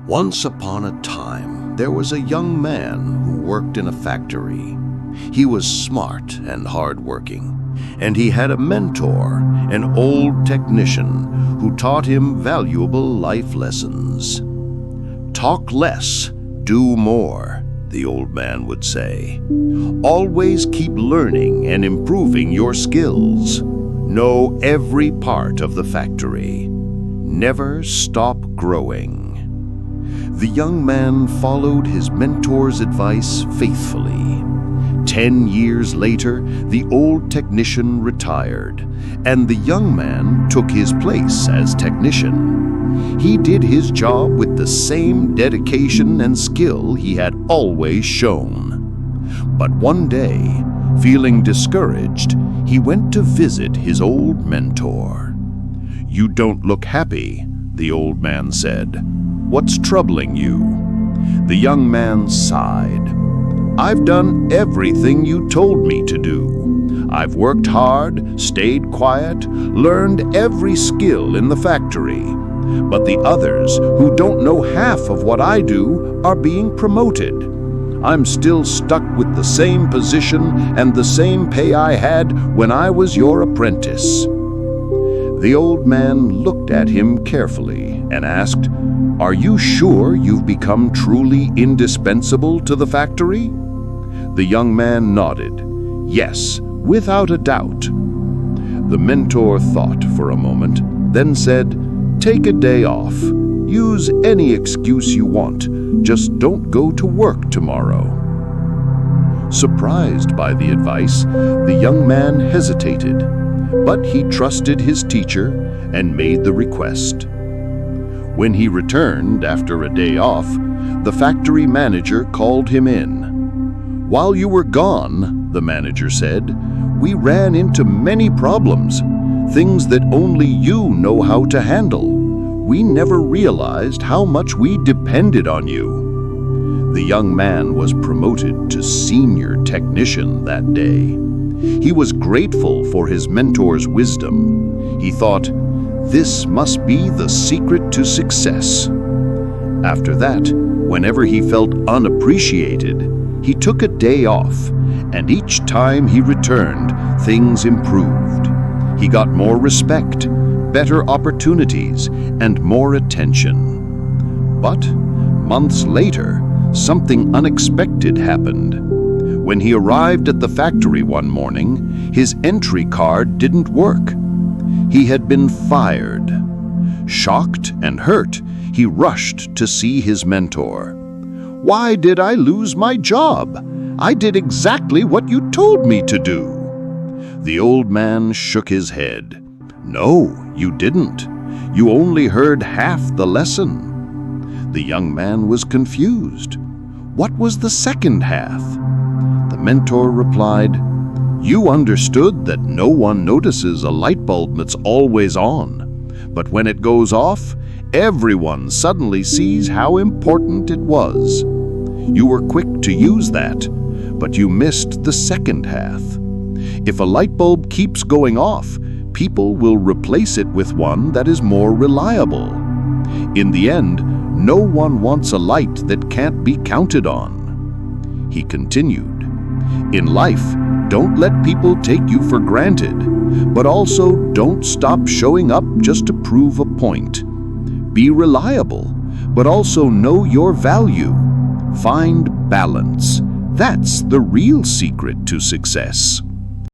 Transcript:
Once upon a time, there was a young man who worked in a factory. He was smart and hardworking, and he had a mentor, an old technician, who taught him valuable life lessons. "Talk less, do more," the old man would say. "Always keep learning and improving your skills. Know every part of the factory. Never stop growing." The young man followed his mentor's advice faithfully. 10 years later, the old technician retired, and the young man took his place as technician. He did his job with the same dedication and skill he had always shown. But one day, feeling discouraged, he went to visit his old mentor. "You don't look happy," the old man said. "What's troubling you?" The young man sighed. "I've done everything you told me to do. I've worked hard, stayed quiet, learned every skill in the factory. But the others, who don't know half of what I do, are being promoted. I'm still stuck with the same position and the same pay I had when I was your apprentice." The old man looked at him carefully and asked, "Are you sure you've become truly indispensable to the factory?" The young man nodded. "Yes, without a doubt." The mentor thought for a moment, then said, "Take a day off. Use any excuse you want. Just don't go to work tomorrow." Surprised by the advice, the young man hesitated, but he trusted his teacher and made the request. When he returned after a day off, the factory manager called him in. "While you were gone," the manager said, "we ran into many problems, things that only you know how to handle. We never realized how much we depended on you." The young man was promoted to senior technician that day. He was grateful for his mentor's wisdom. He thought, "This must be the secret to success." After that, whenever he felt unappreciated, he took a day off, and each time he returned, things improved. He got more respect, better opportunities, and more attention. But months later, something unexpected happened. When he arrived at the factory one morning, his entry card didn't work. He had been fired. Shocked and hurt, he rushed to see his mentor. "Why did I lose my job? I did exactly what you told me to do." The old man shook his head. "No, you didn't. You only heard half the lesson." The young man was confused. What was the second half? The mentor replied, "You understood that no one notices a light bulb that's always on. But when it goes off, everyone suddenly sees how important it was. You were quick to use that, but you missed the second half. If a light bulb keeps going off, people will replace it with one that is more reliable. In the end, no one wants a light that can't be counted on." He continued, "In life, don't let people take you for granted, but also don't stop showing up just to prove a point. Be reliable, but also know your value. Find balance. That's the real secret to success."